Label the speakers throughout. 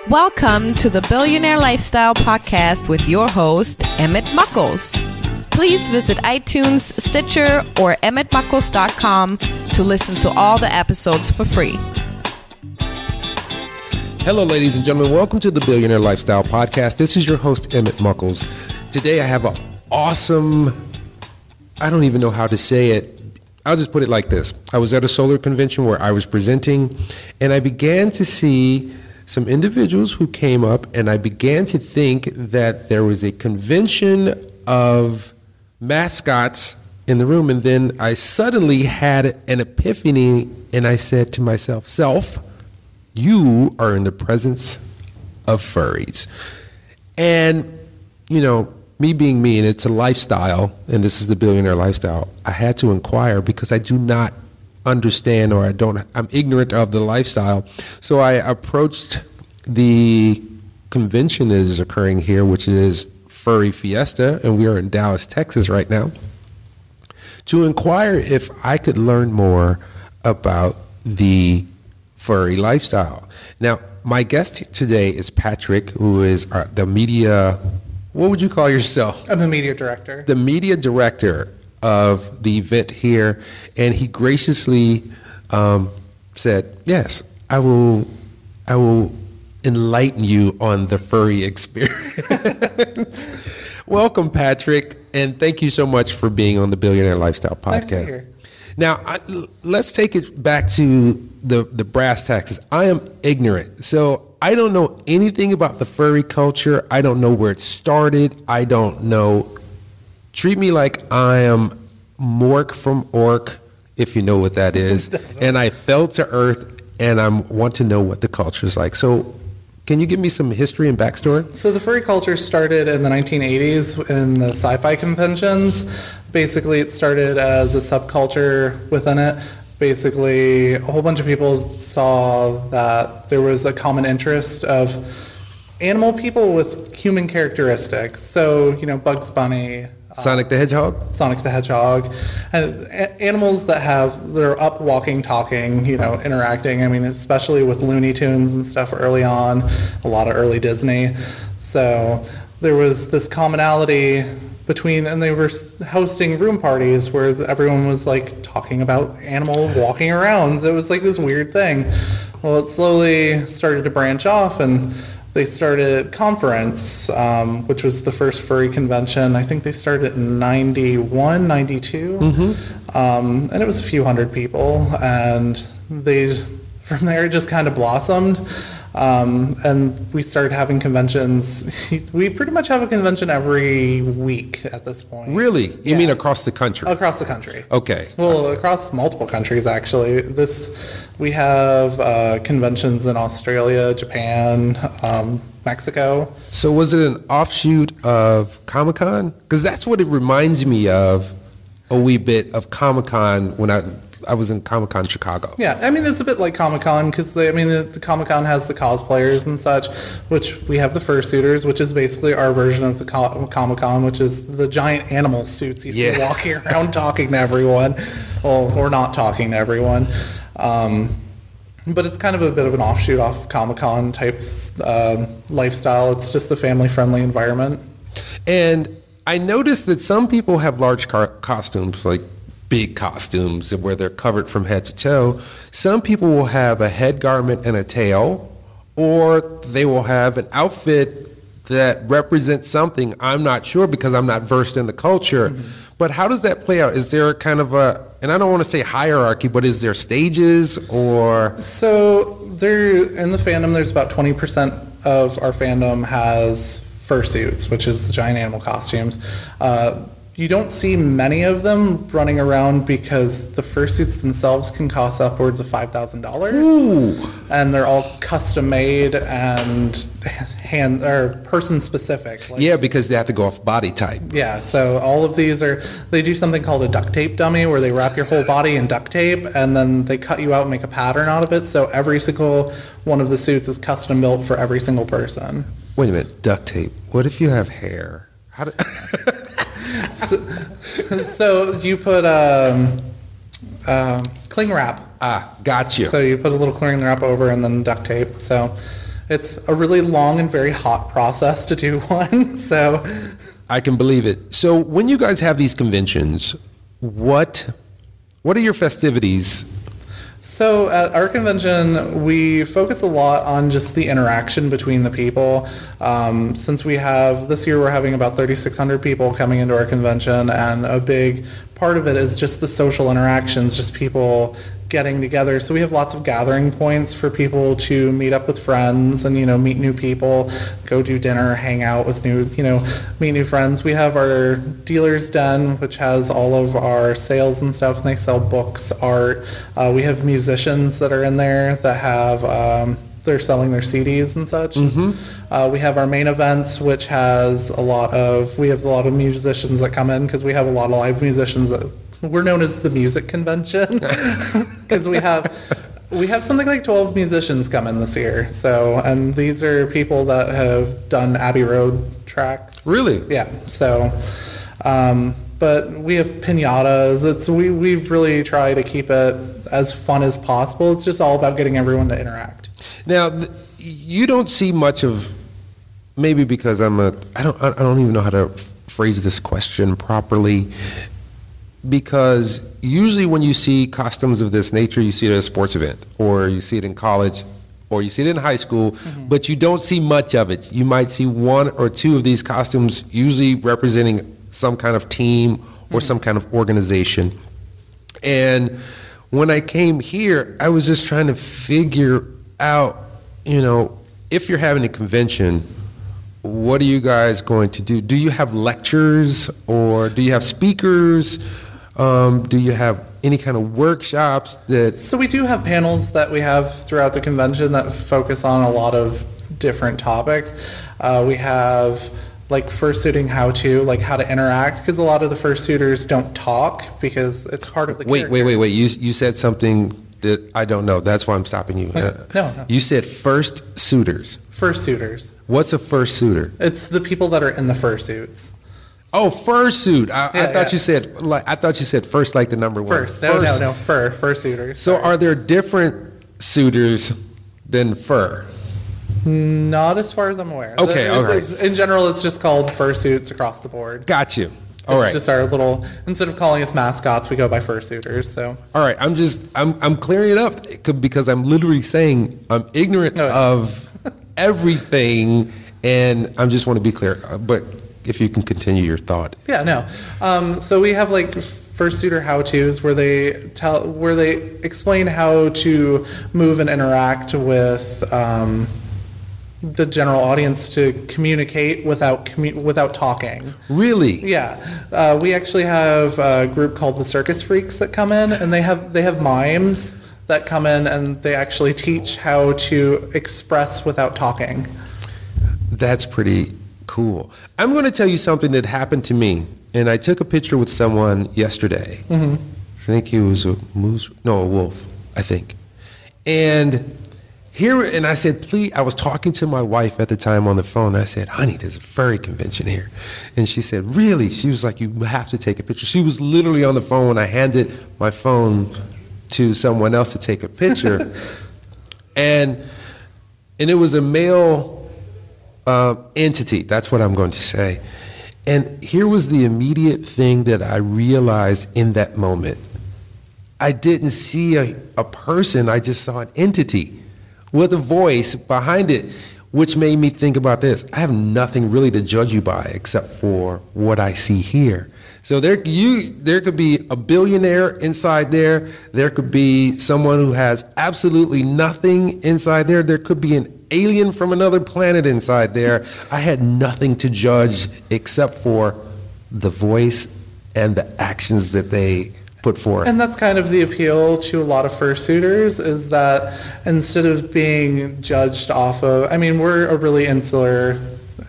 Speaker 1: Welcome to the Billionaire Lifestyle Podcast with your host, Emmett Muckles. Please visit iTunes, Stitcher, or emmettmuckles.com to listen to all the episodes for free.
Speaker 2: Hello, ladies and gentlemen. Welcome to the Billionaire Lifestyle Podcast. This is your host, Emmett Muckles. Today I have an awesome, I don't even know how to say it. I'll just put it like this. I was at a solar convention where I was presenting, and I began to see some individuals who came up, and I began to think that there was a convention of mascots in the room, and then I suddenly had an epiphany, and I said to myself, Self, you are in the presence of furries. And, you know, me being me, and it's a lifestyle, and this is the Billionaire Lifestyle, I had to inquire because I do not understand, or I'm ignorant of the lifestyle. So I approached the convention that is occurring here, which is Furry Fiesta, and we are in Dallas, Texas right now, to inquire if I could learn more about the furry lifestyle. Now, my guest today is Patrick, who is the media, what would you call yourself?
Speaker 3: I'm the media director.
Speaker 2: The media director of the event here, and he graciously said, yes, I will enlighten you on the furry experience. Welcome, Patrick, and thank you so much for being on the Billionaire Lifestyle Podcast.
Speaker 3: Nice to be here.
Speaker 2: Now, let's take it back to the brass tacks. I am ignorant, so I don't know anything about the furry culture. I don't know where it started. I don't know. Treat me like I am Mork from Ork, if you know what that is. And I fell to earth, and I want to know what the culture is like. So can you give me some history and backstory?
Speaker 3: So the furry culture started in the 1980s in the sci-fi conventions. Basically, it started as a subculture within it. Basically, a whole bunch of people saw that there was a common interest of animal people with human characteristics. So, you know, Bugs Bunny,
Speaker 2: Sonic the Hedgehog?
Speaker 3: Sonic the Hedgehog, and animals that are up, walking, talking, you know, interacting. I mean, especially with Looney Tunes and stuff early on, a lot of early Disney. So there was this commonality between, and they were hosting room parties where everyone was like talking about animal walking around. So it was like this weird thing. Well, it slowly started to branch off, and they started Conference, which was the first furry convention. I think they started in 91, 92. Mm-hmm. And it was a few hundred people. And from there, it just kind of blossomed. And we started having conventions. We pretty much have a convention every week at this point.
Speaker 2: Really? You mean across the country?
Speaker 3: Across the country.
Speaker 2: Okay.
Speaker 3: Well, across multiple countries, actually. We have conventions in Australia, Japan, Mexico.
Speaker 2: So was it an offshoot of Comic-Con? Because that's what it reminds me of a wee bit of Comic-Con when I was in Comic-Con Chicago.
Speaker 3: Yeah, I mean, it's a bit like Comic-Con because, the Comic-Con has the cosplayers and such, which we have the fursuiters, which is basically our version of the Comic-Con, which is the giant animal suits you see walking around talking to everyone, or not talking to everyone. But it's kind of a bit of an offshoot off Comic-Con type lifestyle. It's just a family-friendly environment.
Speaker 2: And I noticed that some people have large costumes, like big costumes where they're covered from head to toe. Some people will have a head garment and a tail, or they will have an outfit that represents something. I'm not sure because I'm not versed in the culture. Mm-hmm. But how does that play out? Is there kind of and I don't want to say hierarchy, but is there stages or?
Speaker 3: So in the fandom, there's about 20% of our fandom has fursuits, which is the giant animal costumes. You don't see many of them running around because the fursuits themselves can cost upwards of $5,000, and they're all custom made and person specific.
Speaker 2: Yeah, because they have to go off body type.
Speaker 3: Yeah, so all of these they do something called a duct tape dummy, where they wrap your whole body in duct tape, and then they cut you out and make a pattern out of it. So every single one of the suits is custom built for every single person.
Speaker 2: Wait a minute, duct tape. What if you have hair? How do?
Speaker 3: So you put cling wrap.
Speaker 2: Got you.
Speaker 3: So you put a little cling wrap over and then duct tape. So it's a really long and very hot process to do one. So
Speaker 2: I can believe it. So when you guys have these conventions, what are your festivities?
Speaker 3: So at our convention, we focus a lot on just the interaction between the people. Since this year we're having about 3,600 people coming into our convention, and a big part of it is just the social interactions, just people getting together. So we have lots of gathering points for people to meet up with friends and, meet new people, go do dinner, hang out with meet new friends. We have our dealer's den, which has all of our sales and stuff, and they sell books, art. We have musicians that are in there that have, they're selling their CDs and such. We have our main events, which has we have a lot of musicians that come in, because we have a lot of live musicians that we're known as the music convention, because we have something like 12 musicians come in this year. So, and these are people that have done Abbey Road tracks.
Speaker 2: Really?
Speaker 3: Yeah. So, but we have piñatas. We really try to keep it as fun as possible. It's just all about getting everyone to interact.
Speaker 2: Now, you don't see much of, maybe because I don't even know how to phrase this question properly, because usually when you see costumes of this nature, you see it at a sports event, or you see it in college, or you see it in high school, but you don't see much of it. You might see one or two of these costumes, usually representing some kind of team or some kind of organization. And when I came here, I was just trying to figure out, if you're having a convention, what are you guys going to do? Do you have lectures, or do you have speakers? Do you have any kind of workshops
Speaker 3: So we do have panels that we have throughout the convention that focus on a lot of different topics. We have like fursuiting how-to, like how to interact, because a lot of the fursuiters don't talk because it's part of the character.
Speaker 2: Wait. You said something that I don't know. That's why I'm stopping you.
Speaker 3: No.
Speaker 2: You said first suitors.
Speaker 3: Fursuiters.
Speaker 2: What's a fursuiter?
Speaker 3: It's the people that are in the fursuits.
Speaker 2: Oh, fursuit. I thought you said first, like the number one.
Speaker 3: First. No. Fursuiters.
Speaker 2: So are there different suitors than fur?
Speaker 3: Not as far as I'm aware.
Speaker 2: Okay, all right.
Speaker 3: In general, it's just called fursuits across the board.
Speaker 2: Got you. All right.
Speaker 3: It's just our little, instead of calling us mascots, we go by fursuiters. So.
Speaker 2: All right. I'm clearing it up because I'm literally saying I'm ignorant of everything, and I just want to be clear. But if you can continue your thought.
Speaker 3: Yeah, no. So we have like fursuiter how-tos where they explain how to move and interact with the general audience to communicate without talking.
Speaker 2: Really?
Speaker 3: Yeah. We actually have a group called the Circus Freaks that come in, and they have mimes that come in, and they actually teach how to express without talking.
Speaker 2: That's pretty cool. I'm going to tell you something that happened to me, and I took a picture with someone yesterday. I think he was a wolf, I think. And I said, please, I was talking to my wife at the time on the phone. I said, honey, there's a furry convention here. And she said, really? She was like, you have to take a picture. She was literally on the phone when I handed my phone to someone else to take a picture. and it was a male entity. That's what I'm going to say. And here was the immediate thing that I realized in that moment. I didn't see a person. I just saw an entity with a voice behind it, which made me think about this. I have nothing really to judge you by except for what I see here. So there could be a billionaire inside there. There could be someone who has absolutely nothing inside there. There could be an alien from another planet inside there. I had nothing to judge except for the voice and the actions that they put forth.
Speaker 3: And that's kind of the appeal to a lot of fursuiters, is that instead of being judged off of, we're a really insular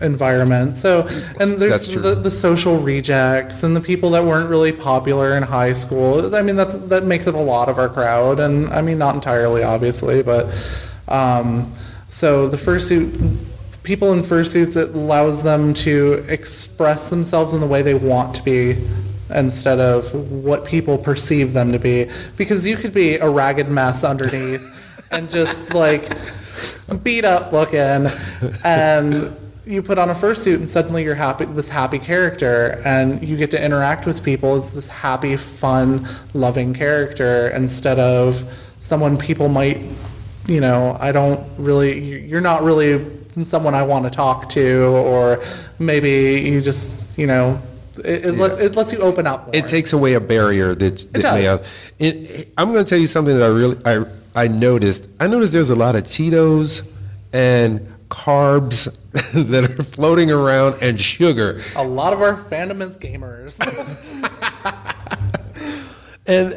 Speaker 3: environment. So, and there's the social rejects and the people that weren't really popular in high school. That makes up a lot of our crowd, and not entirely, obviously, but so the fursuit people in fursuits, it allows them to express themselves in the way they want to be instead of what people perceive them to be, because you could be a ragged mess underneath and just like beat up looking, and you put on a fursuit and suddenly you're this happy character, and you get to interact with people as this happy, fun, loving character instead of someone people might, you're not really someone I want to talk to, or maybe you just, it lets you open up more.
Speaker 2: It takes away a barrier that may have. I'm going to tell you something that I noticed. I noticed there's a lot of Cheetos and carbs that are floating around, and sugar.
Speaker 3: A lot of our fandom is gamers.
Speaker 2: And,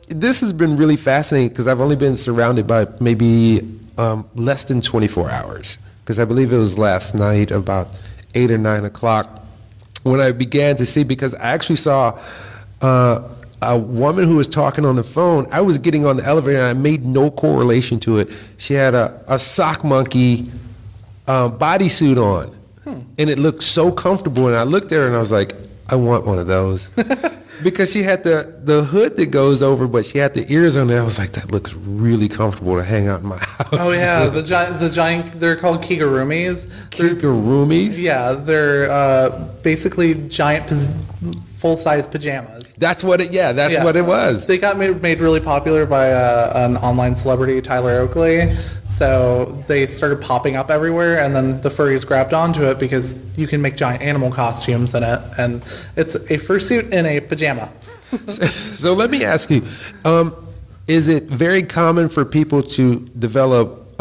Speaker 2: this has been really fascinating because I've only been surrounded by maybe less than 24 hours. Because I believe it was last night about 8 or 9 o'clock when I began to see, because I actually saw a woman who was talking on the phone. I was getting on the elevator and I made no correlation to it. She had a sock monkey bodysuit on, and it looked so comfortable. And I looked at her and I was like, I want one of those. Because she had the hood that goes over, but she had the ears on there. I was like, that looks really comfortable to hang out in my house.
Speaker 3: Oh yeah, the giant. They're called kigurumis.
Speaker 2: Kigurumis?
Speaker 3: Yeah, they're basically giant full-size pajamas.
Speaker 2: That's what it. Yeah, that's what it was.
Speaker 3: They got made really popular by an online celebrity, Tyler Oakley. So they started popping up everywhere, and then the furries grabbed onto it because you can make giant animal costumes in it, and it's a fursuit in a pajama.
Speaker 2: So let me ask you, is it very common for people to develop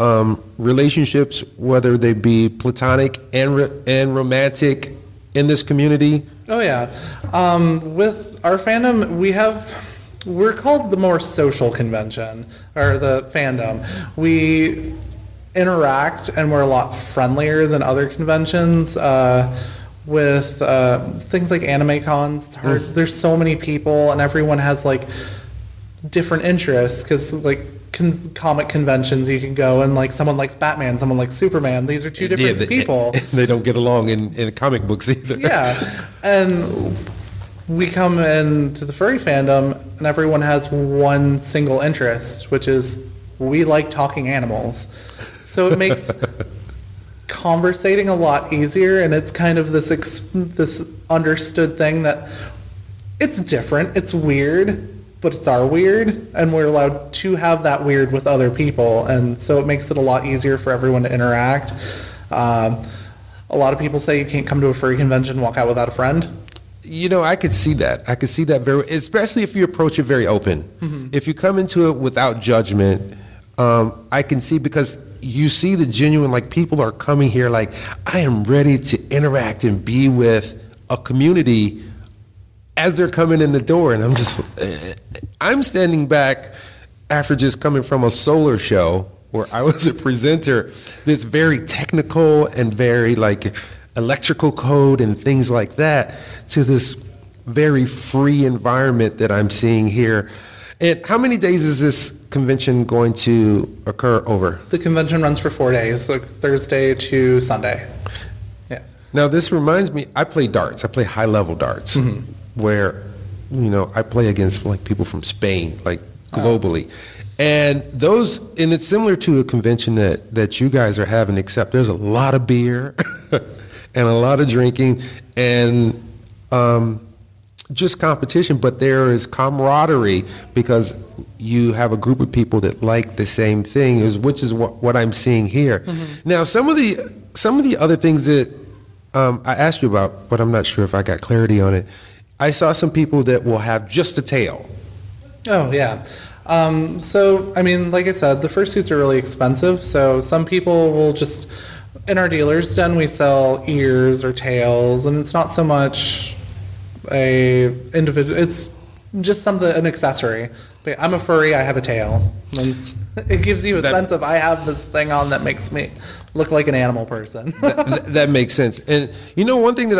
Speaker 2: relationships, whether they be platonic and romantic, in this community?
Speaker 3: Oh yeah. With our fandom, we're called the more social convention, or the fandom. We interact and we're a lot friendlier than other conventions. With things like anime cons, it's hard. There's so many people and everyone has like different interests, because like comic conventions you can go and like someone likes Batman, someone likes Superman. These are two different people.
Speaker 2: They don't get along in comic books either.
Speaker 3: Yeah, and we come into the furry fandom and everyone has one single interest, which is we like talking animals. So it makes conversating a lot easier, and it's kind of this understood thing that it's different, it's weird, but it's our weird, and we're allowed to have that weird with other people, and so it makes it a lot easier for everyone to interact. A lot of people say you can't come to a furry convention and walk out without a friend.
Speaker 2: I could see that. I could see that especially if you approach it very open. Mm-hmm. If you come into it without judgment, I can see, because you see the genuine, like, people are coming here like, I am ready to interact and be with a community as they're coming in the door. And I'm standing back after just coming from a solar show where I was a presenter that's very technical and very like electrical code and things like that, to this very free environment that I'm seeing here. And how many days is this convention going to occur over?
Speaker 3: The convention runs for 4 days, like Thursday to Sunday. Yes.
Speaker 2: Now this reminds me, I play darts. I play high-level darts, mm-hmm. where, I play against like people from Spain, like globally. And it's similar to a convention that you guys are having, except there's a lot of beer and a lot of drinking and just competition, but there is camaraderie because you have a group of people that like the same thing, which is what I'm seeing here. Mm-hmm. Now, some of the other things that I asked you about, but I'm not sure if I got clarity on it. I saw some people that will have just a tail.
Speaker 3: Oh, yeah. So, I mean, like I said, the fursuits are really expensive. So some people will just, in our dealer's den, we sell ears or tails, and it's not so much a individual, it's just an accessory. But I'm a furry, I have a tail. And it gives you a sense of, I have this thing on that makes me look like an animal person.
Speaker 2: that makes sense. And one thing that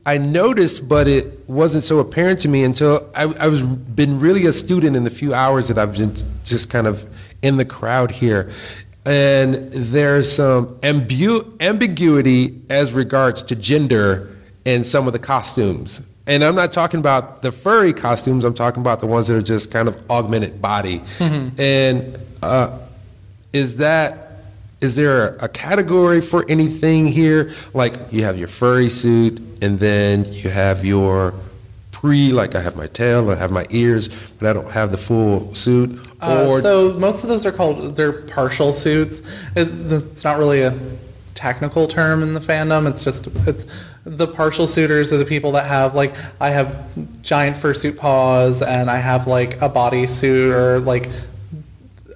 Speaker 2: I noticed, but it wasn't so apparent to me until I was been really a student in the few hours that I've been just kind of in the crowd here. And there's some ambiguity as regards to gender in some of the costumes. And I'm not talking about the furry costumes, I'm talking about the ones that are just kind of augmented body. Mm-hmm. And is there a category for anything here? Like you have your furry suit, and then you have your like I have my tail, I have my ears, but I don't have the full suit.
Speaker 3: So most of those they're partial suits. It's not really a technical term in the fandom. It's the partial suitors are the people that have, like, I have giant fursuit paws, and I have like a bodysuit or like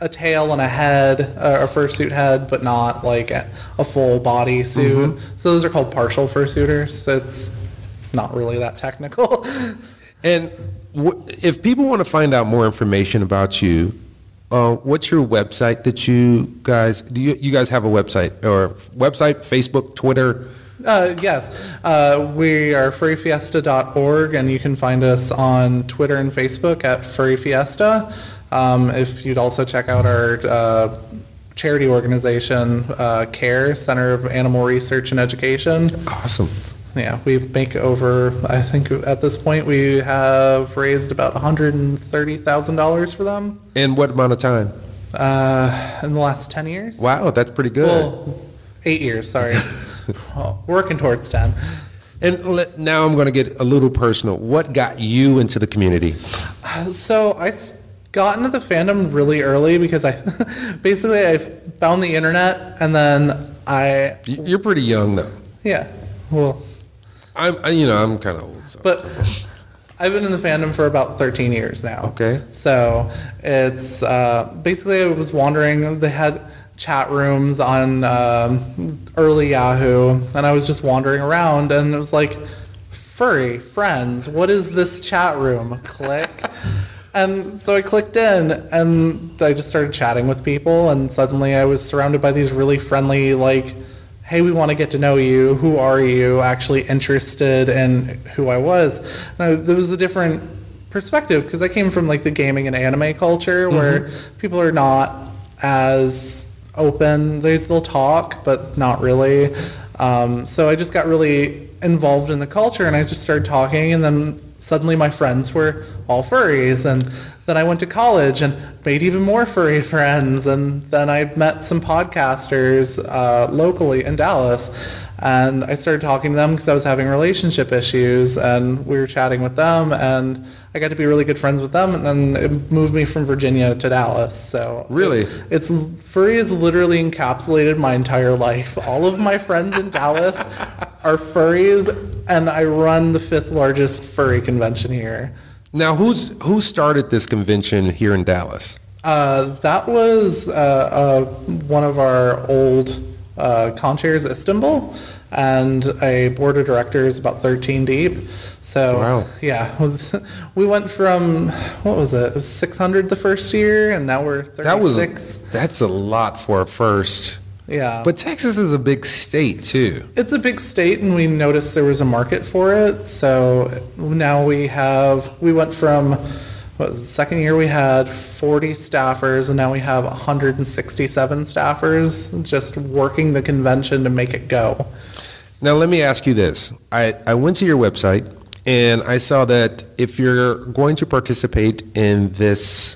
Speaker 3: a tail and a head, a fursuit head, but not like a full body suit. Mm-hmm. So those are called partial fursuiters. It's not really that technical.
Speaker 2: And if people want to find out more information about you, what's your website that you guys, you guys have a website, Facebook, Twitter?
Speaker 3: Yes. We are furryfiesta.org, and you can find us on Twitter and Facebook at Furry Fiesta. If you'd also check out our charity organization, CARE, Center of Animal Research and Education.
Speaker 2: Awesome.
Speaker 3: Yeah, we make over, I think at this point we have raised about $130,000 for them.
Speaker 2: In what amount of time?
Speaker 3: In the last 10 years.
Speaker 2: Wow, that's pretty good.
Speaker 3: Well, 8 years, sorry. Working towards 10.
Speaker 2: And now I'm going to get a little personal. What got you into the community?
Speaker 3: So I got into the fandom really early because I found the internet, and then
Speaker 2: You're pretty young though.
Speaker 3: Yeah, well,
Speaker 2: I'm kind of old. So.
Speaker 3: But I've been in the fandom for about 13 years now.
Speaker 2: Okay.
Speaker 3: So it's basically I was wandering. They had chat rooms on early Yahoo, and I was just wandering around, and it was like, furry friends, what is this chat room? Click. And so I clicked in, and I just started chatting with people, and suddenly I was surrounded by these really friendly, like, hey, we want to get to know you. Who are you? Actually interested in who I was. Now, there was a different perspective because I came from like the gaming and anime culture where people are not as open. They'll talk, but not really. So I just got really involved in the culture, and I just started talking, and then suddenly my friends were all furries, and then I went to college and made even more furry friends, and then I met some podcasters locally in Dallas, and I started talking to them because I was having relationship issues, and we were chatting with them, and I got to be really good friends with them, and then it moved me from Virginia to Dallas. So
Speaker 2: really,
Speaker 3: furry has literally encapsulated my entire life. All of my friends in Dallas are furries, and I run the 5th largest furry convention here.
Speaker 2: Now, who started this convention here in Dallas?
Speaker 3: That was one of our old co-chairs, Istanbul, and a board of directors about 13 deep. So,
Speaker 2: wow.
Speaker 3: Yeah, we went from, what was it? It was 600 the first year, and now we're 36.
Speaker 2: That's a lot for a first.
Speaker 3: Yeah.
Speaker 2: But Texas is a big state, too.
Speaker 3: It's a big state, and we noticed there was a market for it. So now we went from, what was the second year we had 40 staffers, and now we have 167 staffers just working the convention to make it go.
Speaker 2: Now, let me ask you this. I went to your website, and I saw that if you're going to participate in this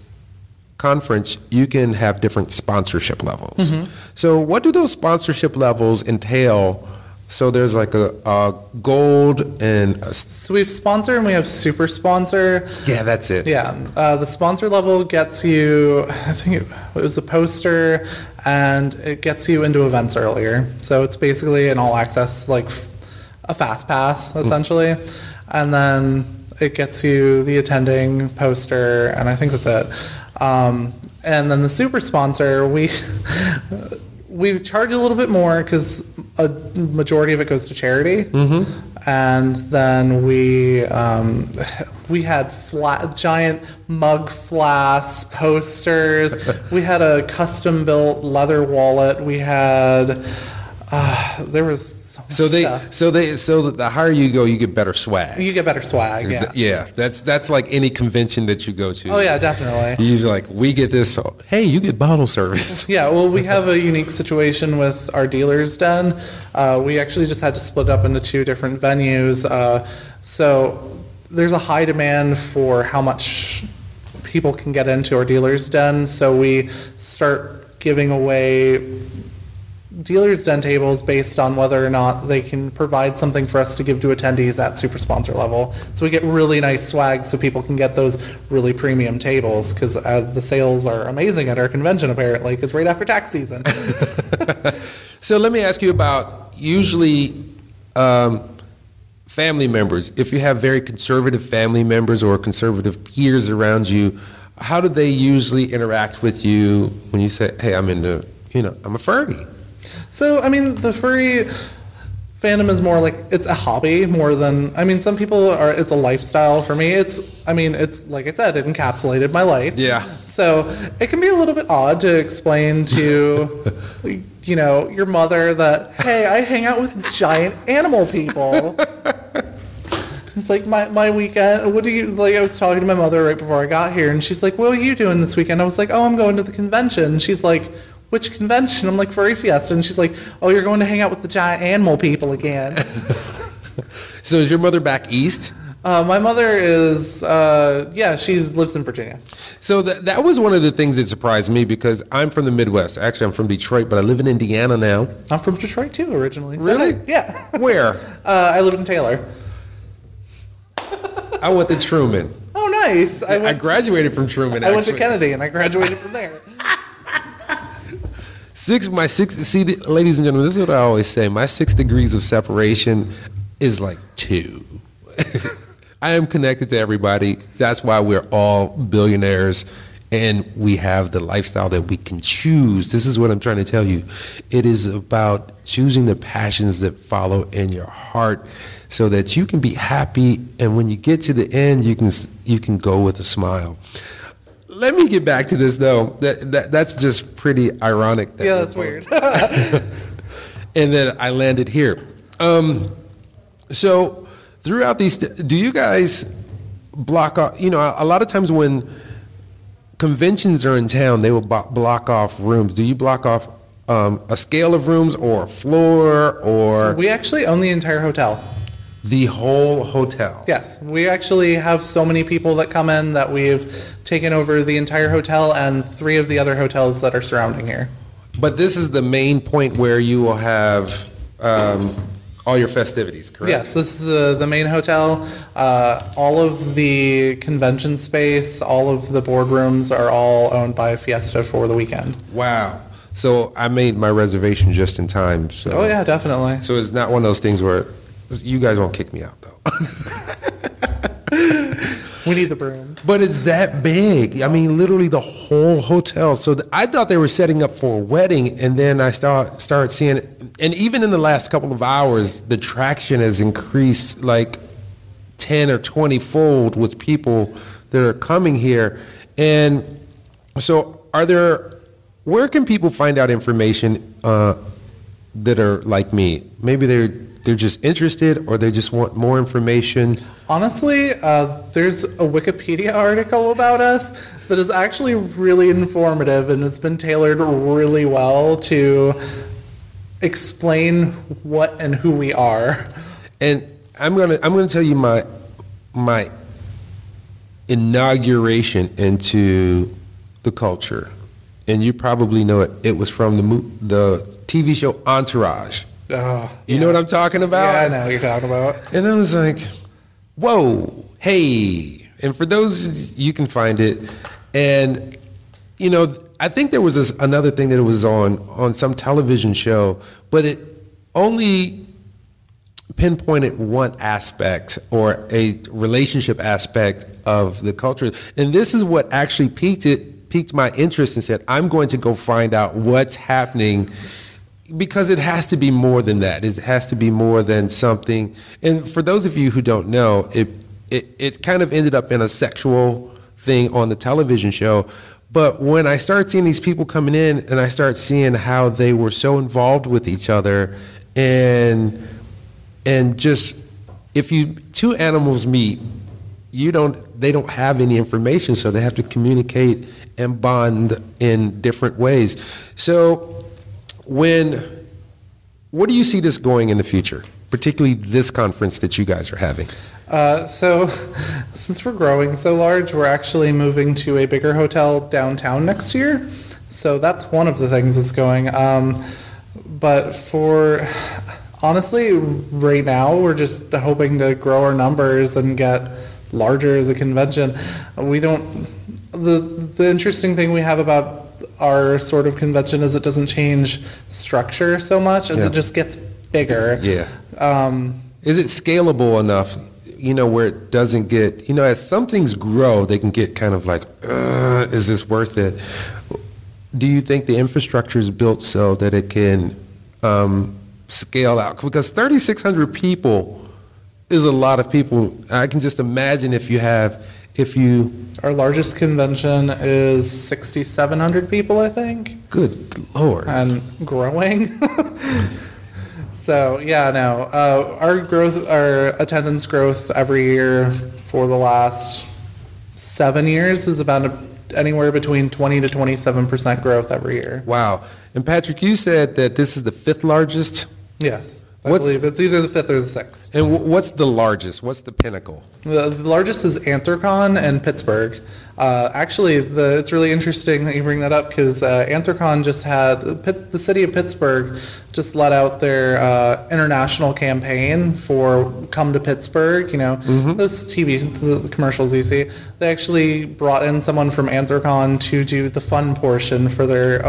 Speaker 2: conference, you can have different sponsorship levels. So what do those sponsorship levels entail? So there's like a gold and
Speaker 3: So we have sponsor and we have super sponsor.
Speaker 2: Yeah, that's it.
Speaker 3: Yeah, the sponsor level gets you, I think it was a poster, and it gets you into events earlier. So it's basically an all access, like a fast pass essentially. And then it gets you the attending poster, and I think that's it. And then the super sponsor, we charge a little bit more because a majority of it goes to charity. And then we had giant mug flasks, posters. We had a custom built leather wallet. We had there was so the higher you go, you get better swag. You get better swag, yeah.
Speaker 2: Yeah, that's like any convention that you go to.
Speaker 3: Oh yeah, definitely.
Speaker 2: You're like, we get this. So, hey, you get bottle service.
Speaker 3: Yeah, well, we have a unique situation with our dealer's den. We actually just had to split up into 2 different venues. So there's a high demand for how much people can get into our dealer's den. So we start giving away dealer's den tables based on whether or not they can provide something for us to give to attendees at super sponsor level. So we get really nice swag so people can get those really premium tables, because the sales are amazing at our convention apparently, because right after tax season.
Speaker 2: So let me ask you about usually family members. If you have very conservative family members or conservative peers around you, how do they usually interact with you when you say, hey, I'm a furry?
Speaker 3: So, I mean, the furry fandom is more like, it's a hobby more than, I mean, some people are, it's a lifestyle. For me, it's like I said, it encapsulated my life.
Speaker 2: Yeah.
Speaker 3: So it can be a little bit odd to explain to, your mother that, hey, I hang out with giant animal people. It's like my weekend, I was talking to my mother right before I got here, and she's like, what are you doing this weekend? I was like, oh, I'm going to the convention. She's like, which convention? I'm like, Furry Fiesta. And she's like, oh, you're going to hang out with the giant animal people again.
Speaker 2: So is your mother back east?
Speaker 3: My mother is, she lives in Virginia.
Speaker 2: So that was one of the things that surprised me, because I'm from the Midwest. Actually, I'm from Detroit, but I live in Indiana now.
Speaker 3: I'm from Detroit too, originally. So
Speaker 2: really?
Speaker 3: Yeah.
Speaker 2: Where?
Speaker 3: I lived in Taylor.
Speaker 2: I went to Truman.
Speaker 3: Oh, nice.
Speaker 2: I graduated from Truman,
Speaker 3: I went to Kennedy, and I graduated from there.
Speaker 2: Ladies and gentlemen, this is what I always say. My 6 degrees of separation is like 2. I am connected to everybody. That's why we're all billionaires, and we have the lifestyle that we can choose. This is what I'm trying to tell you. It is about choosing the passions that follow in your heart so that you can be happy, and when you get to the end, you can go with a smile. Let me get back to this, though. That's just pretty ironic.
Speaker 3: Yeah, that's weird.
Speaker 2: And then I landed here. So throughout these, do you guys block off? A lot of times when conventions are in town, they will block off rooms. Do you block off a scale of rooms or a floor, or?
Speaker 3: We actually own the entire hotel.
Speaker 2: The whole hotel?
Speaker 3: Yes. We actually have so many people that come in that we've taken over the entire hotel and 3 of the other hotels that are surrounding here.
Speaker 2: But this is the main point where you will have all your festivities, correct?
Speaker 3: Yes, this is the main hotel. All of the convention space, all of the boardrooms are all owned by Fiesta for the weekend.
Speaker 2: Wow. So I made my reservation just in time. So.
Speaker 3: Oh, yeah, definitely.
Speaker 2: So it's not one of those things where you guys won't kick me out, though.
Speaker 3: We need the brooms.
Speaker 2: But it's that big. I mean, literally the whole hotel. So I thought they were setting up for a wedding, and then I started seeing it. And even in the last couple of hours, the traction has increased like 10 or 20-fold with people that are coming here. And so where can people find out information that are like me? Maybe they're just interested, or they just want more information?
Speaker 3: Honestly, there's a Wikipedia article about us that is actually really informative and has been tailored really well to explain what and who we are. And
Speaker 2: I'm gonna tell you my inauguration into the culture, and you probably know it. It was from the TV show Entourage. You know what I'm talking about?
Speaker 3: Yeah, I know what you're talking about.
Speaker 2: And I was like, whoa, hey. And for those, you can find it. And, I think there was another thing that it was on some television show, but it only pinpointed one aspect or a relationship aspect of the culture. And this is what actually piqued my interest and said, I'm going to go find out what's happening, because it has to be more than that. It has to be more than something. And for those of you who don't know, it kind of ended up in a sexual thing on the television show. But when I start seeing these people coming in, and I start seeing how they were so involved with each other, and just, if two animals meet, they don't have any information, so they have to communicate and bond in different ways. So what do you see this going in the future, particularly this conference that you guys are having?
Speaker 3: So since we're growing so large, we're actually moving to a bigger hotel downtown next year. So that's one of the things that's going. But for, honestly, right now, we're just hoping to grow our numbers and get larger as a convention. We don't, the interesting thing we have about our sort of convention is it doesn't change structure so much as it just gets bigger.
Speaker 2: Yeah. Is it scalable enough, where it doesn't get, as some things grow, they can get kind of like, is this worth it? Do you think the infrastructure is built so that it can scale out? Because 3,600 people is a lot of people. I can just imagine if you...
Speaker 3: Our largest convention is 6,700 people, I think.
Speaker 2: Good Lord.
Speaker 3: And growing. So, yeah, no. Our attendance growth every year for the last 7 years is about anywhere between 20 to 27% growth every year.
Speaker 2: Wow. And Patrick, you said that this is the 5th largest?
Speaker 3: Yes. I believe it's either the 5th or the 6th.
Speaker 2: And what's the largest? What's the pinnacle?
Speaker 3: The largest is Anthrocon in Pittsburgh. Actually, it's really interesting that you bring that up because Anthrocon just had, the city of Pittsburgh just let out their international campaign for Come to Pittsburgh, those TV commercials you see. They actually brought in someone from Anthrocon to do the fun portion for their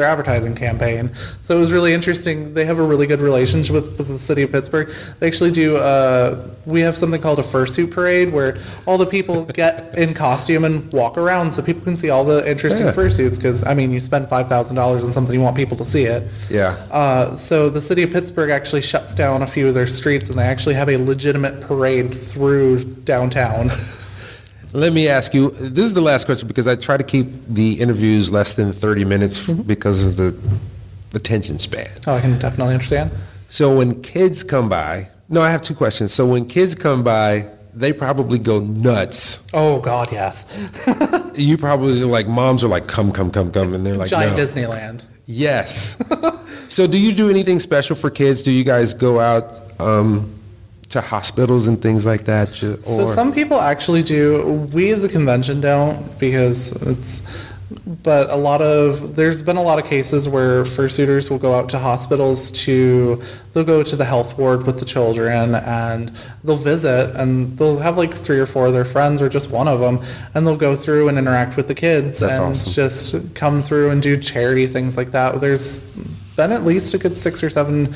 Speaker 3: advertising campaign. So it was really interesting. They have a really good relationship with the city of Pittsburgh. They actually do, we have something called a fursuit parade where all the people get in costume and walk around so people can see all the interesting fursuits because, you spend $5,000 on something, you want people to see it.
Speaker 2: Yeah.
Speaker 3: So the city of Pittsburgh actually shuts down a few of their streets and they actually have a legitimate parade through downtown.
Speaker 2: Let me ask you, this is the last question because I try to keep the interviews less than 30 minutes because of the attention span.
Speaker 3: Oh, I can definitely understand.
Speaker 2: So when kids come by, I have 2 questions. So when kids come by, they probably go nuts.
Speaker 3: Oh, God, yes.
Speaker 2: You probably, moms are like, come, and they're like,
Speaker 3: Giant
Speaker 2: no.
Speaker 3: Disneyland.
Speaker 2: Yes. So do you do anything special for kids? Do you guys go out to hospitals and things like that?
Speaker 3: So some people actually do. We as a convention don't because but there's been a lot of cases where fursuiters will go out to hospitals they'll go to the health ward with the children and they'll visit and they'll have 3 or 4 of their friends or just one of them and they'll go through and interact with the kids. That's and awesome. Just come through and do charity things like that. There's been at least a good 6 or 7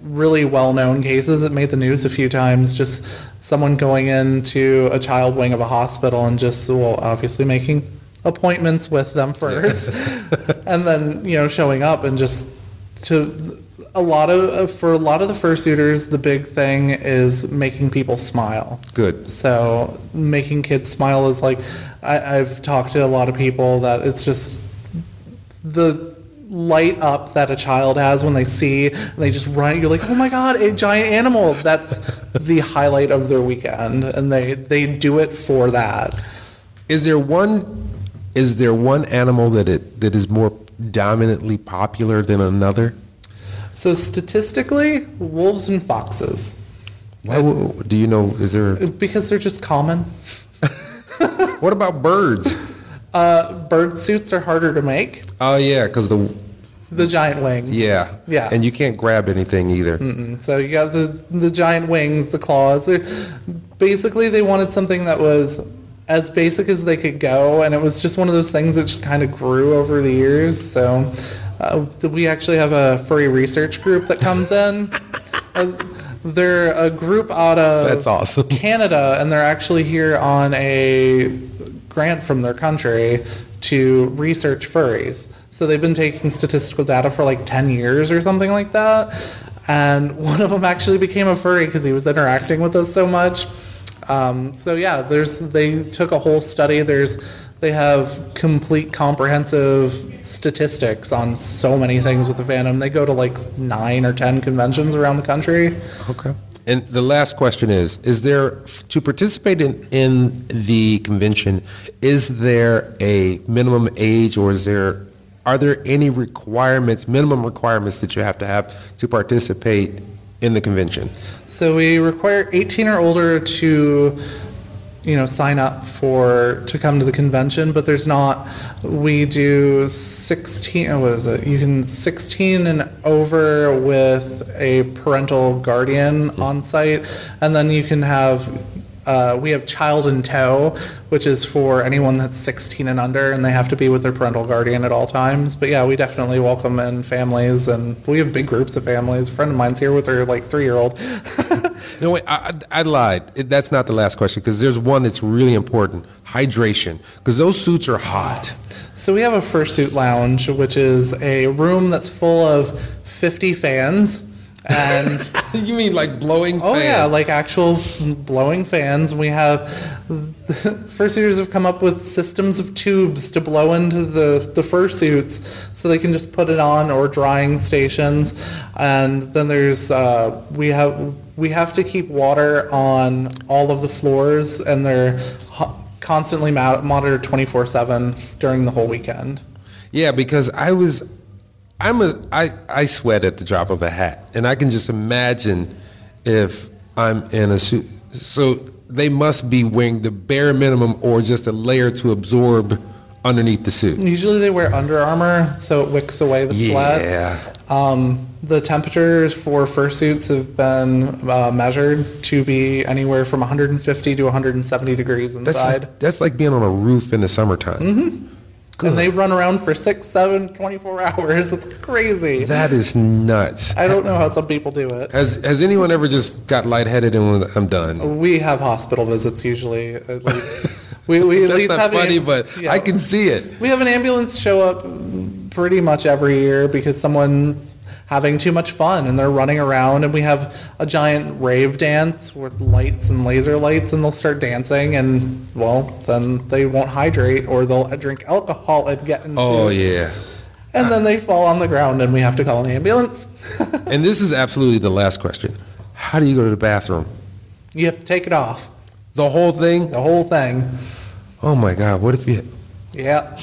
Speaker 3: really well-known cases that made the news a few times, just someone going into a child wing of a hospital and just, obviously making appointments with them first and then, showing up and just for a lot of the fursuiters, the big thing is making people smile.
Speaker 2: Good.
Speaker 3: So making kids smile is I've talked to a lot of people that it's just the light up that a child has when they see and they just run. You're like, oh my God, a giant animal. That's the highlight of their weekend, and they do it for that.
Speaker 2: Is there one animal that is more dominantly popular than another?
Speaker 3: So statistically, wolves and foxes.
Speaker 2: Why, do you know? Is there?
Speaker 3: Because they're just common.
Speaker 2: What about birds?
Speaker 3: Bird suits are harder to make.
Speaker 2: Oh yeah, because
Speaker 3: the giant wings.
Speaker 2: Yeah.
Speaker 3: Yeah.
Speaker 2: And you can't grab anything either.
Speaker 3: So you got the giant wings, the claws. Basically, they wanted something that was as basic as they could go, and it was just one of those things that just kind of grew over the years. So we actually have a furry research group that comes in. They're a group out of
Speaker 2: That's awesome.
Speaker 3: Canada, and they're actually here on a grant from their country to research furries. So they've been taking statistical data for 10 years or something like that. And one of them actually became a furry because he was interacting with us so much. They took a whole study. They have complete comprehensive statistics on so many things with the fandom. They go to 9 or 10 conventions around the country.
Speaker 2: Okay. And the last question is there, to participate in the convention, is there a minimum age or are there any minimum requirements that you have to participate in the convention?
Speaker 3: So we require 18 or older to sign up to come to the convention, but there's not. We do 16. What is it? You can 16 and over with a parental guardian on site, and then you can have. We have child in tow, which is for anyone that's 16 and under, and they have to be with their parental guardian at all times. But yeah, we definitely welcome in families, and we have big groups of families. A friend of mine's here with her 3-year-old.
Speaker 2: No, wait, I lied. That's not the last question, because there's one that's really important: hydration, because those suits are hot.
Speaker 3: So we have a fursuit lounge, which is a room that's full of 50 fans. And
Speaker 2: you mean like blowing fans?
Speaker 3: Oh yeah, like actual blowing fans. We have fursuiters have come up with systems of tubes to blow into the fursuits, so they can just put it on, or drying stations. And then there's we have to keep water on all of the floors, and they're constantly monitored 24/7 during the whole weekend.
Speaker 2: Yeah, because I sweat at the drop of a hat, and I can just imagine if I'm in a suit. So they must be wearing the bare minimum or just a layer to absorb underneath the suit.
Speaker 3: Usually they wear Under Armour, so it wicks away the sweat.
Speaker 2: Yeah.
Speaker 3: The temperatures for fursuits have been measured to be anywhere from 150 to 170 degrees inside.
Speaker 2: That's like being on a roof in the summertime.
Speaker 3: Mm-hmm. Good. And they run around for 6, 7, 24 hours. It's crazy.
Speaker 2: That is nuts.
Speaker 3: I don't know how some people do it.
Speaker 2: Has anyone ever just got lightheaded and went, I'm done?
Speaker 3: We have hospital visits usually. At least. we at
Speaker 2: That's
Speaker 3: least
Speaker 2: not
Speaker 3: have
Speaker 2: funny, but
Speaker 3: yeah.
Speaker 2: I can see it.
Speaker 3: We have an ambulance show up pretty much every year because someone's having too much fun and they're running around, and we have a giant rave dance with lights and laser lights, and they'll start dancing, and well, then they won't hydrate, or they'll drink alcohol and get into
Speaker 2: Oh yeah.
Speaker 3: And then they fall on the ground and we have to call an ambulance.
Speaker 2: And this is absolutely the last question. How do you go to the bathroom?
Speaker 3: You have to take it off.
Speaker 2: The whole thing?
Speaker 3: The whole thing.
Speaker 2: Oh my God, what if you...
Speaker 3: Yeah,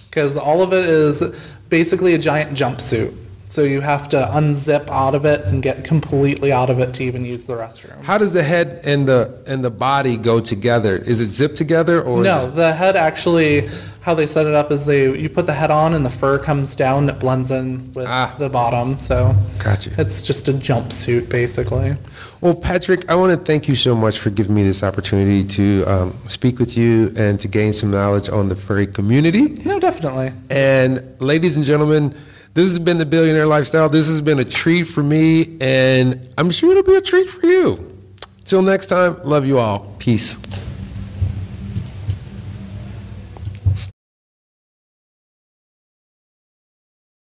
Speaker 3: because all of it is basically a giant jumpsuit. So you have to unzip out of it and get completely out of it to even use the restroom.
Speaker 2: How does the head and the body go together? Is it zipped together, or
Speaker 3: no? The head actually, how they set it up is you put the head on and the fur comes down. It blends in with the bottom. So
Speaker 2: gotcha.
Speaker 3: It's just a jumpsuit basically.
Speaker 2: Well, Patrick, I want to thank you so much for giving me this opportunity to speak with you and to gain some knowledge on the furry community.
Speaker 3: No, definitely.
Speaker 2: And ladies and gentlemen, this has been the Billionaire Lifestyle. This has been a treat for me, and I'm sure it'll be a treat for you. Till next time, love you all. Peace.